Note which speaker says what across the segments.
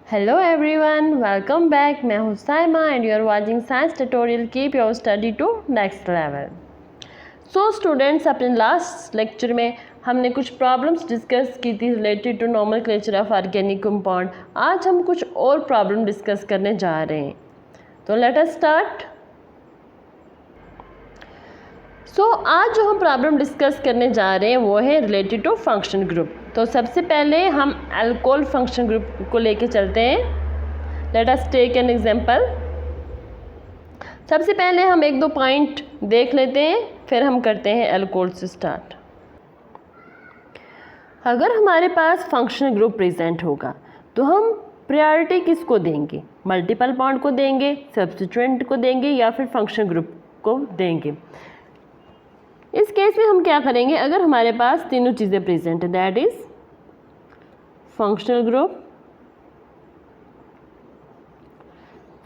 Speaker 1: Hello everyone, welcome back. मैं हूँ Saima and you are watching science tutorial. Keep your study to next level. So students, अपने last lecture में हमने कुछ problems discuss की थी related to nomenclature of organic compound. आज हम कुछ और प्रॉब्लम डिस्कस करने जा रहे हैं, तो लेट अस स्टार्ट। सो आज जो हम प्रॉब्लम डिस्कस करने जा रहे हैं वो है रिलेटेड टू फंक्शन ग्रुप। तो सबसे पहले हम अल्कोहल फंक्शन ग्रुप को लेके चलते हैं। Let us take an example. सबसे पहले हम एक दो पॉइंट देख लेते हैं, फिर हम करते हैं अल्कोहल से स्टार्ट। अगर हमारे पास फंक्शनल ग्रुप प्रेजेंट होगा तो हम प्रायोरिटी किसको देंगे? मल्टीपल बॉन्ड को देंगे, सब्स्टिट्यूएंट को देंगे, या फिर फंक्शनल ग्रुप को देंगे? इस केस में हम क्या करेंगे? अगर हमारे पास तीनों चीज़ें प्रेजेंट है, that is functional group,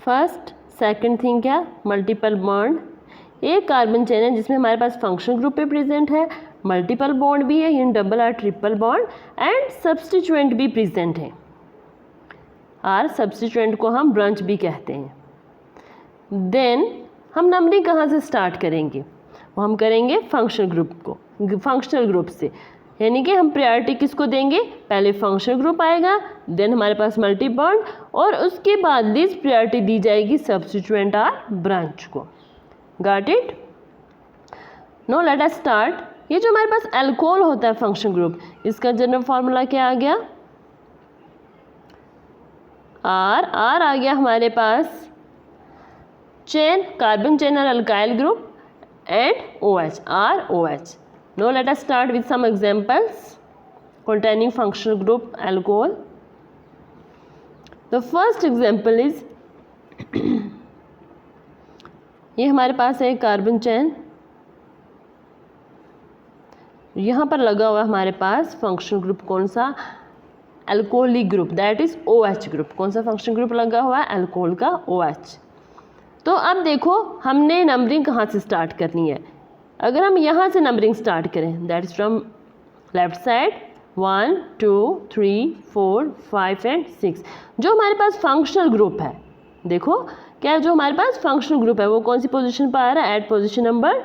Speaker 1: first, second thing क्या? Multiple bond. एक कार्बन चेन है जिसमें हमारे पास फंक्शनल ग्रुप पे प्रेजेंट है, मल्टीपल बॉन्ड भी है, इन डबल और ट्रिपल बॉन्ड, एंड सब्स्टिट्यूएंट भी प्रेजेंट है, और सब्स्टिट्यूएंट को हम ब्रांच भी कहते हैं। देन हम नंबरिंग कहाँ से स्टार्ट करेंगे? वो हम करेंगे फंक्शनल ग्रुप से, यानी कि हम प्रायोरिटी किसको देंगे? पहले फंक्शनल ग्रुप आएगा, देन हमारे पास मल्टी बॉन्ड, और उसके बाद लीस्ट प्रायोरिटी दी जाएगी सब्स्टिट्यूएंट और ब्रांच को। Got it? No, let us start. ये जो हमारे पास अल्कोहल होता है फंक्शनल ग्रुप, इसका जनरल फॉर्मूला क्या आ गया? आर आ गया हमारे पास चेन, कार्बन चेन और alkyl group, and OH, ROH. Now let us start with some examples containing functional group alcohol. The first example is ये हमारे पास है कार्बन चेन, यहाँ पर लगा हुआ हमारे पास फंक्शनल ग्रुप कौन सा? Alcoholic group, that is OH group. कौन सा फंक्शनल ग्रुप लगा हुआ है? अल्कोहल का OH। तो अब देखो हमने नंबरिंग कहाँ से स्टार्ट करनी है। अगर हम यहाँ से नंबरिंग स्टार्ट करें, that is from left side, 1 2 3 4 5 and 6। जो हमारे पास फंक्शनल ग्रुप है, देखो क्या है, जो हमारे पास फंक्शनल ग्रुप है वो कौन सी पोजीशन पर आ रहा है? एट पोजीशन नंबर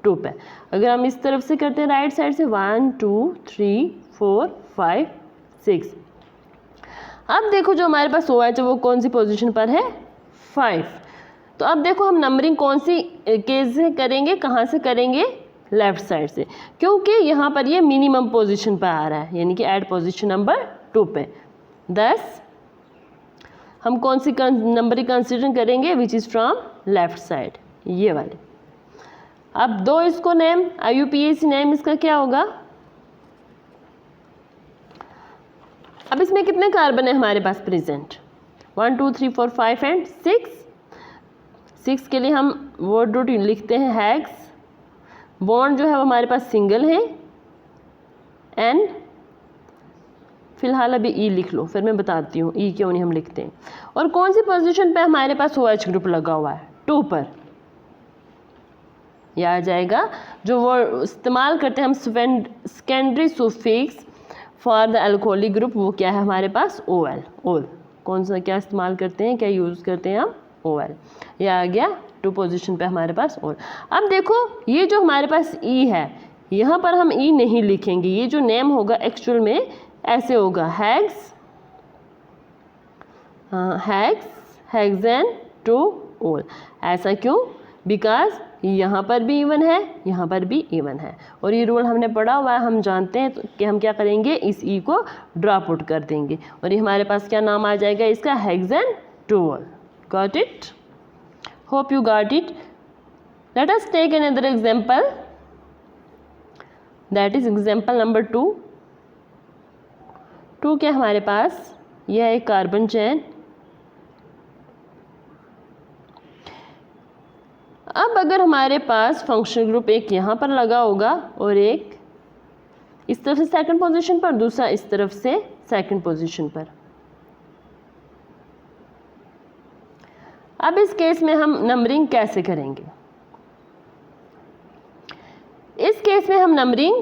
Speaker 1: 2 पे। अगर हम इस तरफ से करते हैं राइट साइड से, 1 2 3 4 5 6। अब देखो जो हमारे पास OH है वो कौन सी पोजीशन पर है? 5। तो अब देखो हम नंबरिंग कौन सी केस से करेंगे, कहाँ से करेंगे? लेफ्ट साइड से, क्योंकि यहाँ पर ये मिनिमम पोजीशन पर आ रहा है, यानी कि एट पोजीशन नंबर 2 पे। 10 हम कौन सी नंबरिंग कंसीडर करेंगे? Which is from left side, ये वाले। अब दो इसको नेम, IUPAC नेम इसका क्या होगा? अब इसमें कितने कार्बन है हमारे पास प्रेजेंट? 1 2 3 4 5 एंड 6। 6 के लिए हम वर्ड रूट लिखते हैं हेक्स। बॉन्ड जो है वो हमारे पास सिंगल है, एन फिलहाल अभी ई लिख लो, फिर मैं बताती हूँ ई क्यों नहीं हम लिखते हैं। और कौन सी पोजीशन पे हमारे पास OH ग्रुप लगा हुआ है? 2 पर। यह आ जाएगा जो वर्ड इस्तेमाल करते हैं हम secondary suffix for the alcoholic group, वो क्या है हमारे पास? OL। ओल कौन सा क्या इस्तेमाल करते हैं, क्या यूज़ करते हैं हम? OL। यह आ गया 2 पोजीशन पे हमारे पास OL। अब देखो ये जो हमारे पास E है, यहाँ पर हम E नहीं लिखेंगे, ये जो नेम होगा एक्चुअल में ऐसे होगा, हेक्स हेक्सेन 2 OL। ऐसा क्यों? बिकॉज यहाँ पर भी इवन है, यहाँ पर भी इवन है, और ये रूल हमने पढ़ा हुआ है, हम जानते हैं तो कि हम क्या करेंगे? इस E को ड्रॉप आउट कर देंगे, और ये हमारे पास क्या नाम आ जाएगा इसका? Hexane 2 OL। Got it? Hope you got it. Let us take another example. That is example number 2. 2 क्या हमारे पास? यह एक कार्बन चेन। अब अगर हमारे पास फंक्शनल ग्रुप एक यहाँ पर लगा होगा और एक इस तरफ से सेकंड पोजीशन पर, दूसरा इस तरफ से सेकंड पोजीशन पर। अब इस केस में हम नंबरिंग कैसे करेंगे? इस केस में हम नंबरिंग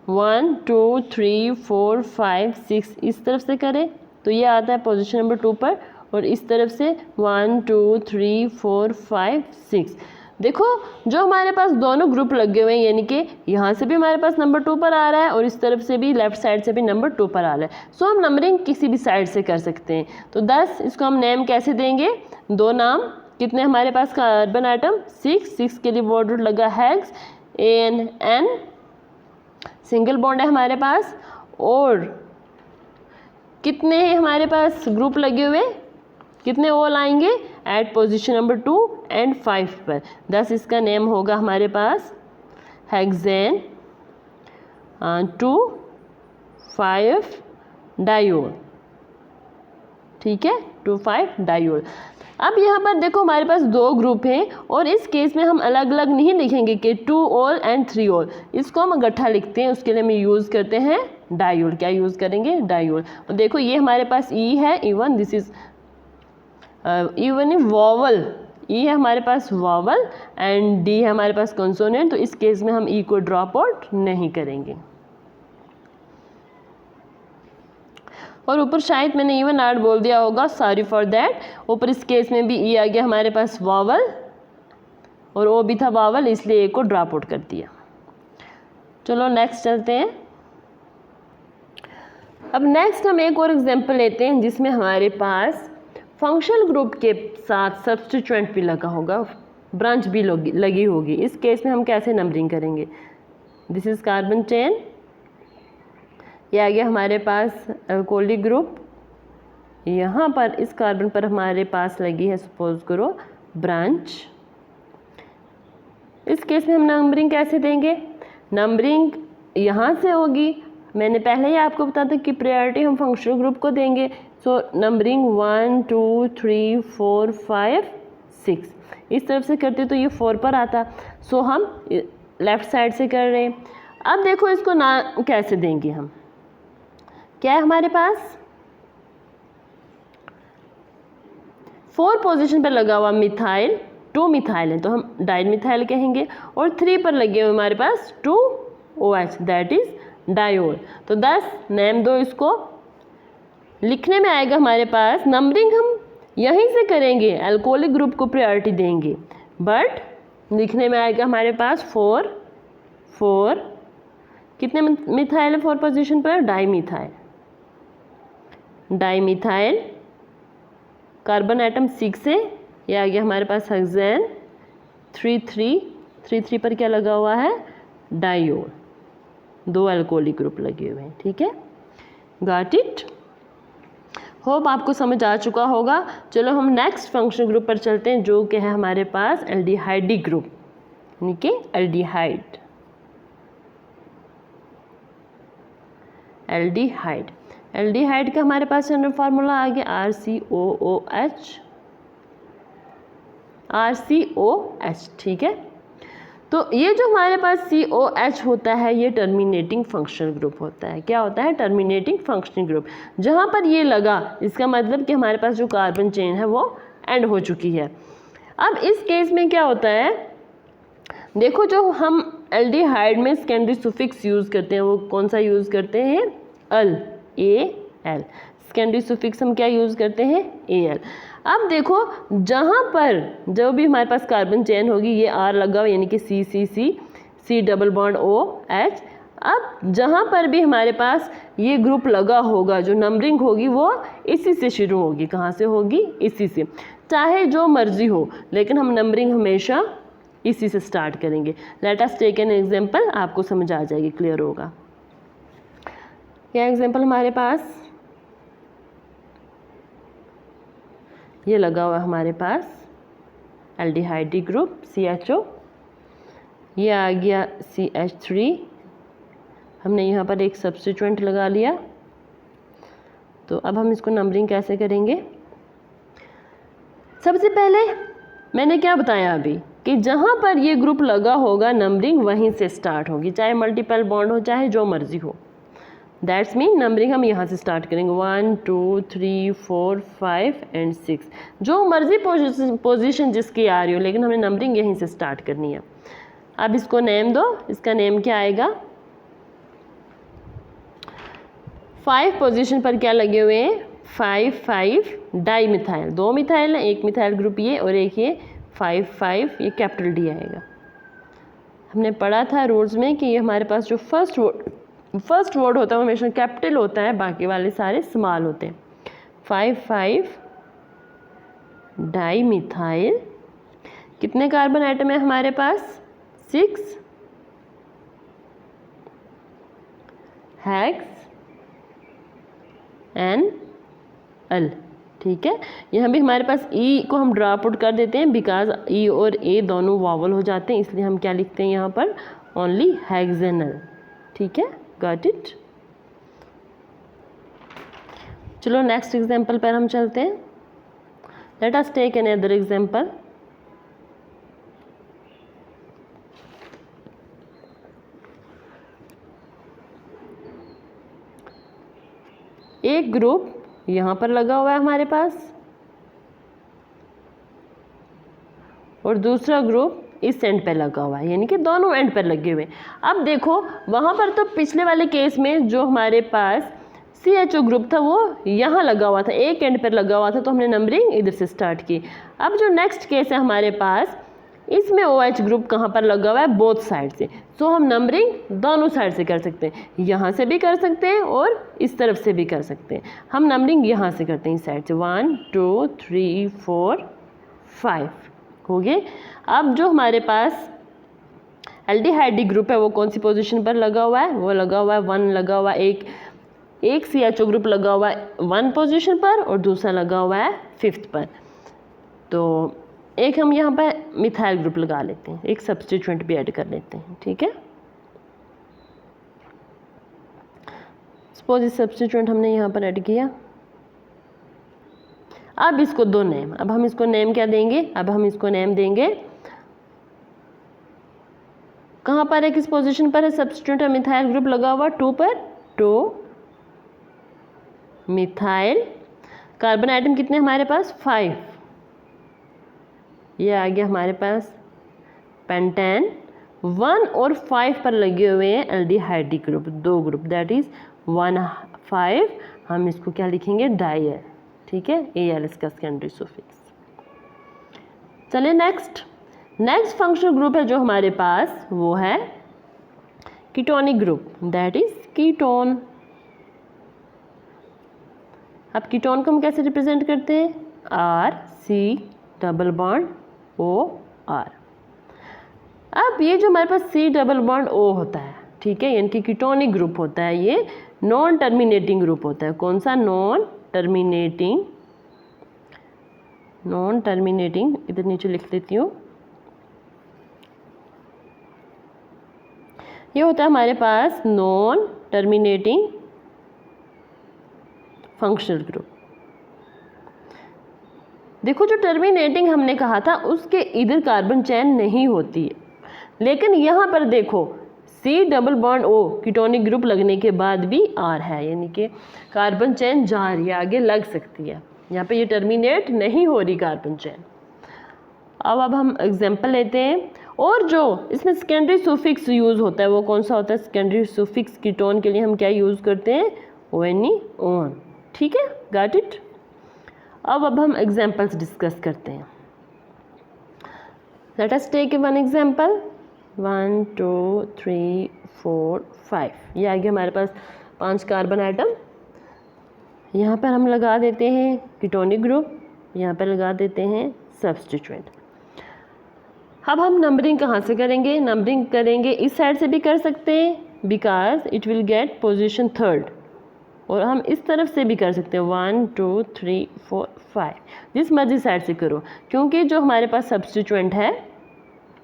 Speaker 1: 1 2 3 4 5 6 इस तरफ से करें, तो ये आता है पोजीशन नंबर 2 पर, और इस तरफ से 1 2 3 4 5 6। देखो जो हमारे पास दोनों ग्रुप लगे हुए हैं, यानी कि यहाँ से भी हमारे पास नंबर 2 पर आ रहा है और इस तरफ से भी लेफ्ट साइड से भी नंबर 2 पर आ रहा है। सो हम नंबरिंग किसी भी साइड से कर सकते हैं। तो 10 इसको हम नेम कैसे देंगे, 2 नाम, कितने हमारे पास कार्बन आइटम 6 के लिए वर्ड रूट लगा हेक्स, AN, सिंगल बॉन्ड है हमारे पास, और कितने हैं हमारे पास ग्रुप लगे हुए, कितने ओल आएंगे एट पोजीशन नंबर 2 एंड 5 पर। 10 इसका नेम होगा हमारे पास हेक्सेन 2,5 डायोल, ठीक है, 2,5 डायोल। अब यहाँ पर देखो हमारे पास 2 ग्रुप हैं और इस केस में हम अलग अलग नहीं लिखेंगे कि 2 ओल एंड 3 ओल, इसको हम इकट्ठा लिखते हैं। उसके लिए हम यूज़ करते हैं डायोल। क्या यूज़ करेंगे, डायोल। और देखो ये हमारे पास ई है, even this is even vowel, E है हमारे पास वॉवल एंड डी है हमारे पास कंसोनेंट, तो इस केस में हम ई को ड्रॉप आउट नहीं करेंगे। और ऊपर शायद मैंने इवन आर्ट बोल दिया होगा, सॉरी फॉर दैट। ऊपर इस केस में भी ई आ गया हमारे पास वॉवल और ओ भी था वॉवल, इसलिए ए को ड्रॉप आउट कर दिया। चलो नेक्स्ट चलते हैं। अब नेक्स्ट हम एक और एग्जांपल लेते हैं जिसमें हमारे पास फंक्शनल ग्रुप के साथ सब्स्टिट्यूएंट भी लगा होगा, ब्रांच भी लगी होगी। इस केस में हम कैसे नंबरिंग करेंगे, दिस इज कार्बन चेन, ये आ गया हमारे पास अल्कोहलिक ग्रुप, यहाँ पर इस कार्बन पर हमारे पास लगी है सपोज करो ब्रांच। इस केस में हम नंबरिंग कैसे देंगे, नंबरिंग यहाँ से होगी। मैंने पहले ही आपको बता था कि प्रायोरिटी हम फंक्शनल ग्रुप को देंगे। सो नंबरिंग 1 2 3 4 5 6, इस तरफ से करते तो ये 4 पर आता। सो हम लेफ्ट साइड से कर रहे हैं। अब देखो इसको ना कैसे देंगे हम, क्या है हमारे पास 4 पोजीशन पर लगा हुआ मिथाइल, 2 मिथाइल है तो हम डाई मिथाइल कहेंगे, और 3 पर लगे हुए हमारे पास 2 OH दैट इज डायोल। तो 10 नेम दो इसको, लिखने में आएगा हमारे पास, नंबरिंग हम यहीं से करेंगे, अल्कोहलिक ग्रुप को प्रायोरिटी देंगे, बट लिखने में आएगा हमारे पास 4 4, कितने मिथाइल है 4 पोजीशन पर, di methyl, di methyl, carbon atom 6 है, ये आ गया हमारे पास हेक्सेन 3 पर क्या लगा हुआ है, डायोल, 2 अल्कोहलिक ग्रुप लगे हुए हैं, ठीक है, गॉट इट। होप आपको समझ आ चुका होगा। चलो हम नेक्स्ट फंक्शनल ग्रुप पर चलते हैं जो कि है हमारे पास एल्डिहाइडी ग्रुप, यानी कि एल्डिहाइड, एल्डिहाइड। एल्डिहाइड का हमारे पास जनरल फार्मूला आ गया RCOOH, ठीक है। तो ये जो हमारे पास COH होता है ये टर्मिनेटिंग फंक्शनल ग्रुप होता है। क्या होता है, टर्मिनेटिंग फंक्शनल ग्रुप। जहाँ पर ये लगा इसका मतलब कि हमारे पास जो कार्बन चेन है वो एंड हो चुकी है। अब इस केस में क्या होता है, देखो जो हम एल्डिहाइड में सेकेंडरी सुफिक्स यूज़ करते हैं वो कौन सा यूज़ करते हैं, अल, AL। सेकेंडरी सुफिक्स हम क्या यूज़ करते हैं, AL। अब देखो जहाँ पर जो भी हमारे पास कार्बन चेन होगी ये R लगा हुआ, यानी कि C डबल बॉन्ड OH। अब जहाँ पर भी हमारे पास ये ग्रुप लगा होगा जो नंबरिंग होगी वो इसी से शुरू होगी। कहाँ से होगी, इसी से, चाहे जो मर्जी हो, लेकिन हम नंबरिंग हमेशा इसी से स्टार्ट करेंगे। Let us take an example, आपको समझ आ जाएगी, क्लियर होगा। क्या एग्जांपल हमारे पास ये लगा हुआ हमारे पास एल्डिहाइडी ग्रुप CHO, ये आ गया CH3, हमने यहाँ पर एक सब्स्टिट्यूएंट लगा लिया। तो अब हम इसको नंबरिंग कैसे करेंगे, सबसे पहले मैंने क्या बताया अभी कि जहाँ पर ये ग्रुप लगा होगा नंबरिंग वहीं से स्टार्ट होगी, चाहे मल्टीपल बॉन्ड हो चाहे जो मर्जी हो। दैट्स मीन नंबरिंग हम यहाँ से स्टार्ट करेंगे 1 2 3 4 5 एंड 6, जो मर्जी पोजीशन जिसकी आ रही हो, लेकिन हमें नंबरिंग यहीं से स्टार्ट करनी है। अब इसको नेम दो, इसका नेम क्या आएगा, 5 पोजीशन पर क्या लगे हुए हैं, 5,5 डाई मिथाइल, 2 मिथाइल है, एक मिथाइल ग्रुप ये और एक ये 5,5 ये कैपिटल डी आएगा। हमने पढ़ा था रूल्स में कि ये हमारे पास जो फर्स्ट वर्ड होता है वो हमेशा कैपिटल होता है, बाकी वाले सारे स्मॉल होते हैं। 5,5 डाई मिथाइल, कितने कार्बन आइटम है हमारे पास? 6 हेक्स एन एल। ठीक है, यहाँ भी हमारे पास ई को हम ड्रॉप आउट कर देते हैं बिकॉज ई और ए दोनों वावल हो जाते हैं, इसलिए हम क्या लिखते हैं यहाँ पर? Only hexanal. ठीक है, गॉट इट। चलो नेक्स्ट एग्जांपल पर हम चलते हैं। Let us take another example. एक ग्रुप यहाँ पर लगा हुआ है हमारे पास और दूसरा ग्रुप इस एंड पे लगा हुआ है, यानी कि दोनों एंड पर लगे हुए। अब देखो वहाँ पर तो पिछले वाले केस में जो हमारे पास CHO ग्रुप था वो यहाँ लगा हुआ था, एक एंड पर लगा हुआ था, तो हमने नंबरिंग इधर से स्टार्ट की। अब जो नेक्स्ट केस है हमारे पास, इसमें OH ग्रुप कहाँ पर लगा हुआ है? बोथ साइड से। सो हम नंबरिंग दोनों साइड से कर सकते हैं, यहाँ से भी कर सकते हैं और इस तरफ से भी कर सकते हैं। हम नंबरिंग यहाँ से करते हैं, इस साइड से। 1 2 3 4 5 हो गए। अब जो हमारे पास एल्डिहाइड ग्रुप है वो कौन सी पोजीशन पर लगा हुआ है? वो लगा हुआ है 1 लगा हुआ है, एक CHO ग्रुप लगा हुआ है 1 पोजीशन पर और दूसरा लगा हुआ है 5th पर। तो एक हम यहाँ पर मिथाइल ग्रुप लगा लेते हैं, एक सब्स्टिट्यूएंट भी ऐड कर लेते हैं। ठीक है, सपोज इस सब्स्टिट्यूएंट हमने यहाँ पर ऐड किया। अब इसको दो नेम, अब हम इसको नेम क्या देंगे? अब हम इसको नेम देंगे, कहाँ पर है, किस पोजीशन पर है सब्स्टिट्यूएंट? मिथाइल ग्रुप लगा हुआ 2 पर, 2 मिथाइल। कार्बन आइटम कितने हमारे पास? 5। ये आ गया हमारे पास पेंटेन। 1 और 5 पर लगे हुए हैं aldehyde group, 2 group, that is 1 5। हम इसको क्या लिखेंगे? डाइल। ठीक है, AL इसका सेकेंडरी सुफिक्स। चलिए नेक्स्ट फंक्शनल ग्रुप है जो हमारे पास, वो है ketonic group, that is ketone. अब कीटोन को हम कैसे रिप्रेजेंट करते हैं? RC double bond OR। अब ये जो हमारे पास C डबल बॉन्ड O होता है, ठीक है, यानी कि कीटोनिक ग्रुप होता है, ये नॉन टर्मिनेटिंग ग्रुप होता है। कौन सा? नॉन टर्मिनेटिंग, इधर नीचे लिख देती हूँ। ये होता है हमारे पास नॉन टर्मिनेटिंग फंक्शनल ग्रुप। देखो जो टर्मिनेटिंग हमने कहा था उसके इधर कार्बन चेन नहीं होती है, लेकिन यहाँ पर देखो C double bond O ketonic group लगने के बाद भी R है, यानी कि कार्बन चेन जा रही है, आगे लग सकती है। यहाँ पे ये टर्मिनेट नहीं हो रही कार्बन चेन। अब हम एग्जांपल लेते हैं। और जो इसमें सेकेंडरी सुफिक्स यूज़ होता है वो कौन सा होता है? सेकेंडरी सुफिक्स कीटोन के लिए हम क्या यूज़ करते हैं? ONE ON। ठीक है, गॉट इट। अब हम एग्जांपल्स डिस्कस करते हैं। Let us take one example. 1 2 3 4 5 ये आ गया हमारे पास 5 कार्बन आइटम। यहाँ पर हम लगा देते हैं कीटोनिक ग्रुप, यहाँ पर लगा देते हैं सब्स्टिट्यूएंट। अब हम नंबरिंग कहाँ से करेंगे? नंबरिंग करेंगे इस साइड से भी कर सकते हैं because it will get position 3rd, और हम इस तरफ से भी कर सकते हैं 1 2 3 4 5, जिस मर्जी साइड से करो, क्योंकि जो हमारे पास सब्स्टिट्यूएंट है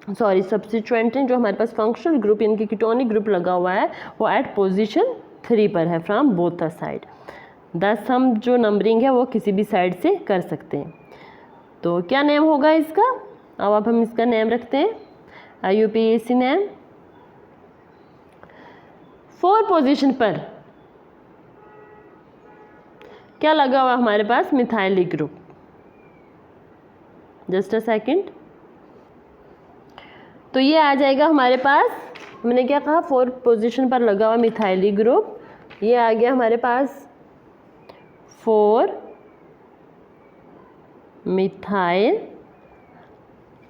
Speaker 1: जो हमारे पास फंक्शनल ग्रुप यानी कि कीटोनिक ग्रुप लगा हुआ है वो एट पोजीशन 3 पर है फ्रॉम बोथ द साइड। दस हम जो नंबरिंग है वो किसी भी साइड से कर सकते हैं। तो क्या नेम होगा इसका? अब हम इसका नेम रखते हैं IUPAC नेम। 4 पोजीशन पर क्या लगा हुआ हमारे पास? Methyl group. Just a second. तो ये आ जाएगा हमारे पास, हमने क्या कहा 4 पोजीशन पर लगा हुआ मिथाइल ग्रुप। ये आ गया हमारे पास 4 मिथाइल,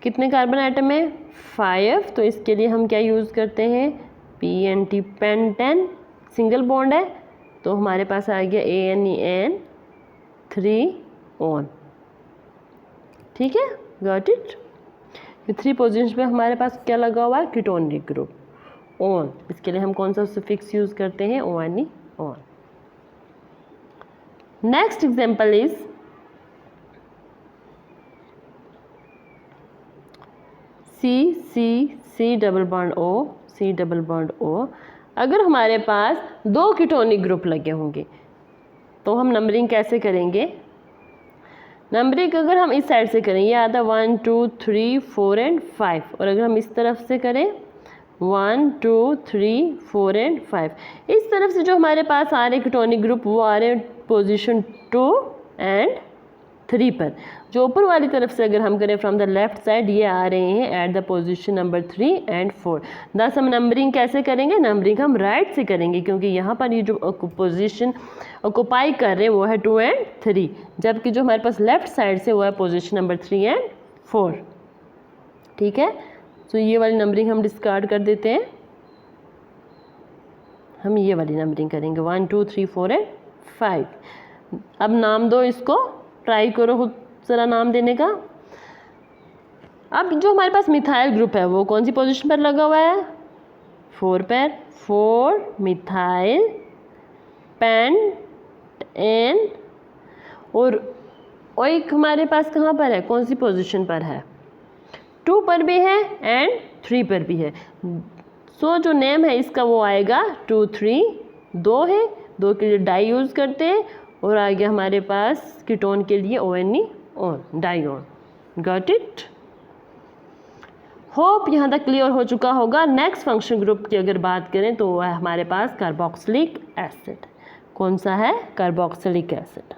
Speaker 1: कितने कार्बन आइटम है 5, तो इसके लिए हम क्या यूज़ करते हैं PNT, पेंटेन, सिंगल बॉन्ड है तो हमारे पास आ गया ANEN 3 ON। ठीक है, गॉट इट। 3 पोजीशन पे हमारे पास क्या लगा हुआ है कीटोनिक ग्रुप ऑन, इसके लिए हम कौन सा सफिक्स यूज करते हैं ONE on. Next example is C double bond O, C double bond O। अगर हमारे पास 2 कीटोनिक ग्रुप लगे होंगे तो हम नंबरिंग कैसे करेंगे? नंबरिंग अगर हम इस साइड से करें, ये आता है 1 2 3 4 एंड 5, और अगर हम इस तरफ से करें 1 2 3 4 एंड 5, इस तरफ से जो हमारे पास आ रहे कीटोनिक ग्रुप वो आ रहे हैं पोजीशन 2 एंड 3 पर। जो ऊपर वाली तरफ से अगर हम करें फ्रॉम द लेफ्ट साइड, ये आ रहे हैं at the position number 3 and 4। दस हम नंबरिंग कैसे करेंगे? नंबरिंग हम राइट से करेंगे, क्योंकि यहाँ पर ये जो पोजीशन ऑक्यूपाई कर रहे हैं वो है 2 एंड 3, जबकि जो हमारे पास लेफ्ट साइड से वो है पोजीशन नंबर 3 एंड 4। ठीक है, तो ये वाली नंबरिंग हम डिस्कार्ड कर देते हैं, हम ये वाली नंबरिंग करेंगे 1 2 3 4 एंड 5। अब नाम दो इसको, ट्राई करो ज़रा नाम देने का। अब जो हमारे पास मिथाइल ग्रुप है वो कौन सी पोजीशन पर लगा हुआ है? 4 पर। 4 मिथाइल पेंटेन, और ओइक हमारे पास कहाँ पर है, कौन सी पोजीशन पर है? 2 पर भी है एंड 3 पर भी है। सो जो नेम है इसका वो आएगा 2 3, 2 है, 2 के लिए डाई यूज़ करते हैं, और आ गया हमारे पास कीटोन के लिए ONE one, dione. Got it. Hope यहाँ तक क्लियर हो चुका होगा। नेक्स्ट फंक्शन ग्रुप की अगर बात करें तो वह हमारे पास कार्बोक्सिलिक एसिड। कौन सा है? Carboxylic acid.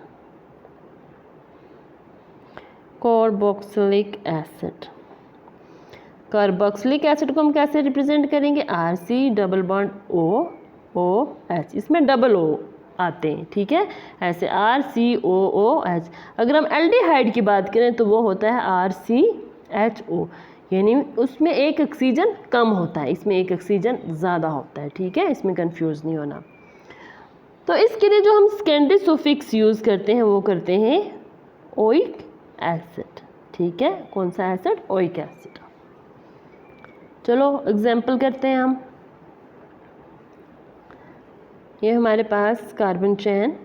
Speaker 1: Carboxylic acid, carboxylic acid को हम कैसे रिप्रेजेंट करेंगे? RC डबल बॉन्ड OOH, इसमें डबल O आते हैं। ठीक है, ऐसे RCOOH। अगर हम एल्डिहाइड की बात करें तो वो होता है RCHO, यानी उसमें एक ऑक्सीजन कम होता है, इसमें एक ऑक्सीजन ज़्यादा होता है। ठीक है, इसमें कंफ्यूज नहीं होना। तो इसके लिए जो हम सेकेंडरी सुफिक्स यूज़ करते हैं वो करते हैं ओइक एसिड। ठीक है, कौन सा एसिड? Oic acid. चलो एग्जाम्पल करते हैं हम। ये हमारे पास कार्बन चेन,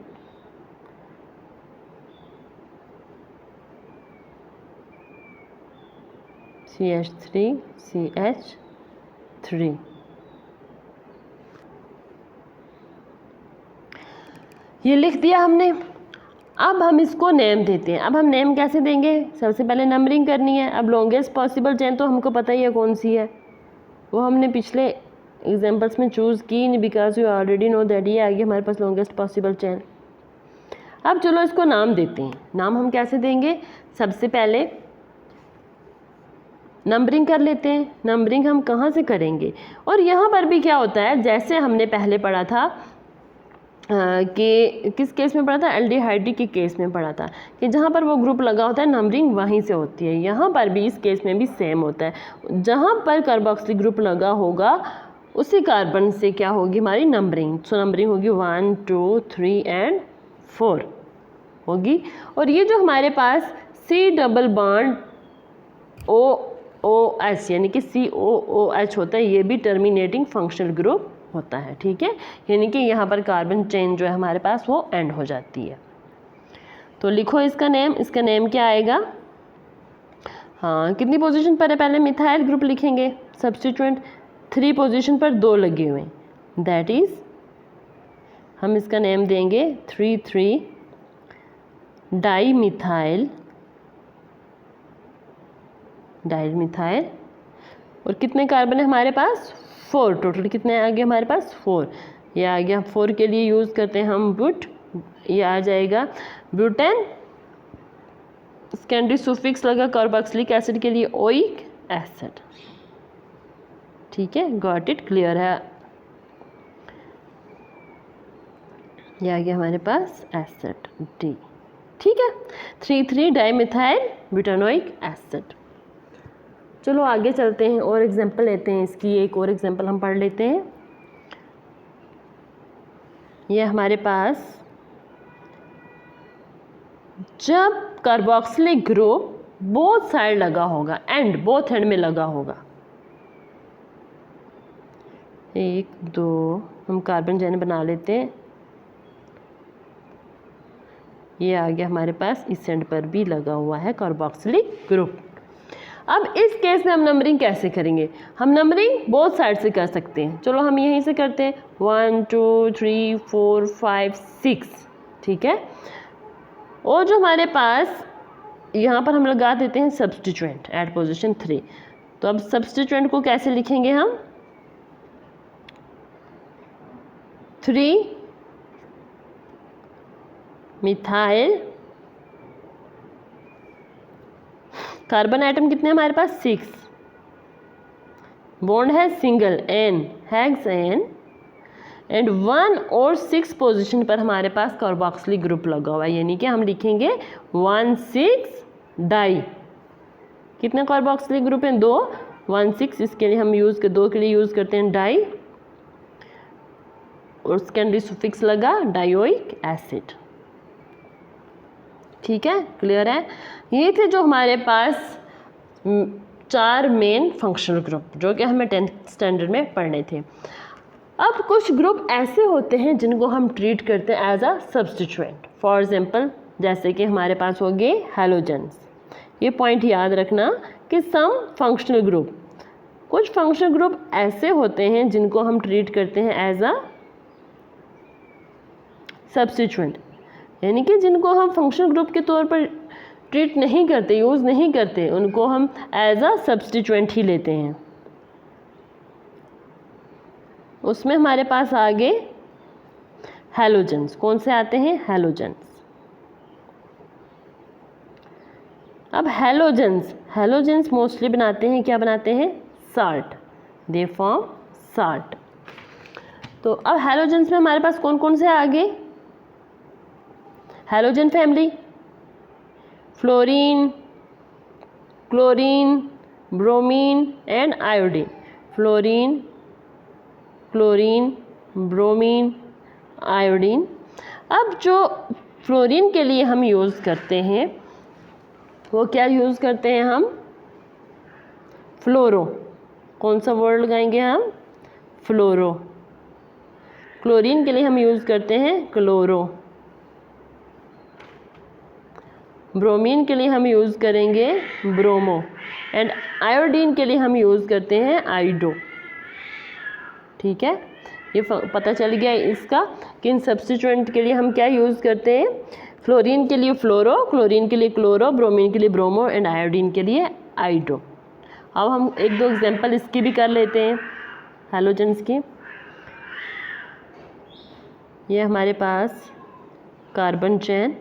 Speaker 1: CH3 CH3, ये लिख दिया हमने। अब हम इसको नेम देते हैं। अब हम नेम कैसे देंगे? सबसे पहले नंबरिंग करनी है। अब लॉन्गेस्ट पॉसिबल चेन तो हमको पता ही है कौन सी है, वो हमने पिछले एग्जाम्पल्स में चूज़ की नहीं, because you already know that ये आ गई हमारे पास लॉन्गेस्ट पॉसिबल चेन। अब चलो इसको नाम देते हैं। नाम हम कैसे देंगे? सबसे पहले नंबरिंग कर लेते हैं। नंबरिंग हम कहाँ से करेंगे? और यहाँ पर भी क्या होता है, जैसे हमने पहले पढ़ा था कि किस केस में पढ़ा था? एल्डिहाइड के केस में पढ़ा था कि जहाँ पर वो ग्रुप लगा होता है नंबरिंग वहीं से होती है। यहाँ पर भी इस केस में भी सेम होता है, जहाँ पर कार्बोक्सिलिक ग्रुप लगा होगा उसी कार्बन से क्या होगी हमारी नंबरिंग। सो नंबरिंग होगी 1 2 3 एंड 4 होगी। और ये जो हमारे पास C डबल बॉन्ड OOH यानी कि COOH होता है, ये भी टर्मिनेटिंग फंक्शनल ग्रुप होता है। ठीक है, यानी कि यहाँ पर कार्बन चेन जो है हमारे पास वो एंड हो जाती है। तो लिखो इसका नेम। इसका नेम क्या आएगा? हाँ, कितनी पोजीशन पर है? पहले मिथाइल ग्रुप लिखेंगे। सब्स्टिट्यूएंट 3 पोजीशन पर 2 लगे हुए, दैट इज हम इसका नेम देंगे 3 डाई मिथाइल। और कितने कार्बन है हमारे पास? 4। टोटल कितने आ गए हमारे पास? 4। ये आ गया। 4 के लिए यूज़ करते हैं हम बुट, ये आ जाएगा ब्यूटेन। सेकेंडरी सुफिक्स लगा कार्बोक्सिलिक एसिड के लिए ओइक एसिड। ठीक है, गॉट इट, क्लियर है। ये आ गया हमारे पास एसिड डी। ठीक है, 3,3 डाइमिथाइल ब्यूटानोइक एसिड। चलो आगे चलते हैं और एग्जांपल लेते हैं इसकी। एक और एग्जांपल हम पढ़ लेते हैं। ये हमारे पास जब कार्बोक्सिलिक ग्रुप बोथ साइड लगा होगा, एंड बोथ एंड में लगा होगा, 1 2 हम कार्बन चैन बना लेते हैं। ये आ गया हमारे पास, इस एंड पर भी लगा हुआ है कार्बोक्सिलिक ग्रुप। अब इस केस में हम नंबरिंग कैसे करेंगे? हम नंबरिंग बोथ साइड से कर सकते हैं। चलो हम यहीं से करते हैं, 1 2 3 4 5 6। ठीक है, और जो हमारे पास यहाँ पर हम लगा देते हैं सब्स्टिट्यूएंट एट पोजीशन 3। तो अब सब्स्टिट्यूएंट को कैसे लिखेंगे हम? 3 मिथाइल, कार्बन आइटम कितने हमारे पास? 6, बॉन्ड है single N, hex N, and 1 और 6 पोजीशन पर हमारे पास कार्बोक्सिलिक ग्रुप लगा हुआ है, यानी कि हम लिखेंगे 1,6 डाई। कितने कार्बोक्सिलिक ग्रुप हैं? 2, 1,6, इसके लिए हम दो के लिए यूज़ करते हैं डाई, और सेकेंडरी सुफिक्स लगा डायोइक एसिड। ठीक है, क्लियर है? ये थे जो हमारे पास 4 मेन फंक्शनल ग्रुप जो कि हमें 10th स्टैंडर्ड में पढ़ने थे। अब कुछ ग्रुप ऐसे होते हैं जिनको हम ट्रीट करते हैं as a substituent. For example, जैसे कि हमारे पास हो गए हैलोजेंस। ये पॉइंट याद रखना कि सम फंक्शनल ग्रुप, कुछ फंक्शनल ग्रुप ऐसे होते हैं जिनको हम ट्रीट करते हैं एज अ सब्स्टिट्यूएंट, यानी कि जिनको हम फंक्शनल ग्रुप के तौर पर ट्रीट नहीं करते, यूज़ नहीं करते, उनको हम एज अ सब्स्टिट्यूएंट ही लेते हैं। उसमें हमारे पास आगे हैलोजेंस। कौन से आते हैं? हैलोजेंस। अब हैलोजेंस मोस्टली बनाते हैं, क्या बनाते हैं? Salt, they form salt. तो अब हैलोजेंस में हमारे पास कौन कौन से आगे? Halogen family, fluorine, chlorine, bromine and iodine. Fluorine, chlorine, bromine, iodine. अब जो फ्लोरीन के लिए हम यूज़ करते हैं वो क्या यूज़ करते हैं हम? फ्लोरो। कौन सा वर्ड लगाएंगे हम? फ्लोरो। क्लोरीन के लिए हम यूज़ करते हैं क्लोरो। ब्रोमीन के लिए हम यूज़ करेंगे ब्रोमो, एंड आयोडीन के लिए हम यूज़ करते हैं आयोडो। ठीक है, ये पता चल गया इसका कि इन सब्स्टिट्यूएंट के लिए हम क्या यूज़ करते हैं? फ्लोरीन के लिए फ्लोरो, क्लोरीन के लिए क्लोरो, ब्रोमीन के लिए ब्रोमो एंड आयोडीन के लिए आयोडो। अब हम एक दो एग्जांपल इसकी भी कर लेते हैं हैलोजेंस की। ये हमारे पास कार्बन चेन,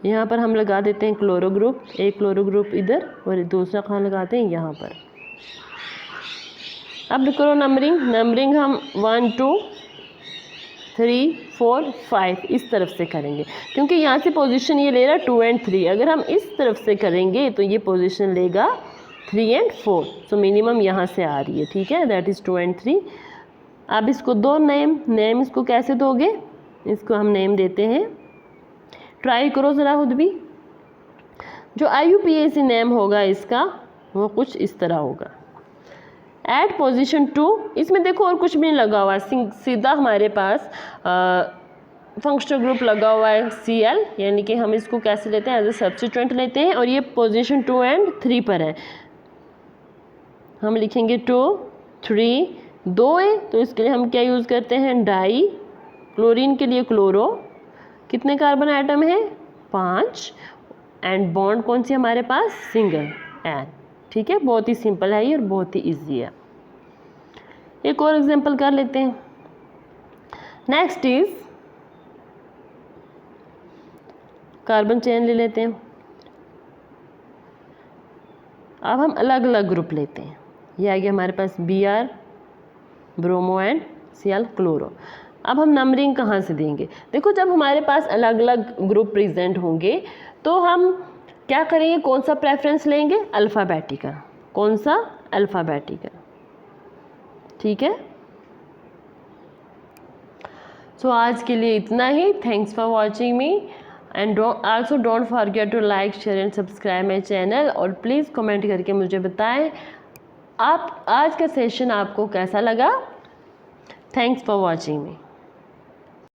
Speaker 1: यहाँ पर हम लगा देते हैं क्लोरो ग्रुप, एक क्लोरो ग्रुप इधर और दूसरा कहाँ लगाते हैं? यहाँ पर। अब करो नंबरिंग हम 1 2 3 4 5 इस तरफ से करेंगे, क्योंकि यहाँ से पोजीशन ये ले रहा है 2 और 3। अगर हम इस तरफ से करेंगे तो ये पोजीशन लेगा 3 और 4। सो मिनिमम यहाँ से आ रही है। ठीक है, दैट इज़ 2 और 3। अब इसको दो नेम इसको कैसे दोगे? इसको हम नेम देते हैं, ट्राई करो ज़रा खुद भी। जो IUPAC नेम होगा इसका वो कुछ इस तरह होगा। एट पोजीशन 2, इसमें देखो और कुछ भी नहीं लगा हुआ, सीधा हमारे पास फंक्शनल ग्रुप लगा हुआ है Cl, यानी कि हम इसको कैसे लेते हैं? एज ए सब्स्टिट्यूएंट लेते हैं, और ये पोजीशन 2 और 3 पर है। हम लिखेंगे 2 3, 2 है तो इसके लिए हम क्या यूज़ करते हैं? डाई। क्लोरीन के लिए क्लोरो, कितने कार्बन आइटम है? 5, एंड बॉन्ड कौन सी हमारे पास? Single N। ठीक है, बहुत ही सिंपल है ये और बहुत ही इजी है। एक और एग्जांपल कर लेते हैं। नेक्स्ट इज कार्बन चेन ले लेते हैं। अब हम अलग अलग ग्रुप लेते हैं। ये आ गया हमारे पास Br, bromo and Cl chloro. अब हम नंबरिंग कहाँ से देंगे? देखो, जब हमारे पास अलग अलग ग्रुप प्रेजेंट होंगे तो हम क्या करेंगे, कौन सा प्रेफरेंस लेंगे? अल्फ़ाबेटिकल। कौन सा? अल्फ़ाबेटिकल। ठीक है, सो आज के लिए इतना ही। Thanks for watching me and also don't forget to like, share and subscribe my channel. और प्लीज़ कमेंट करके मुझे बताएं आप आज का सेशन आपको कैसा लगा। Thanks for watching me.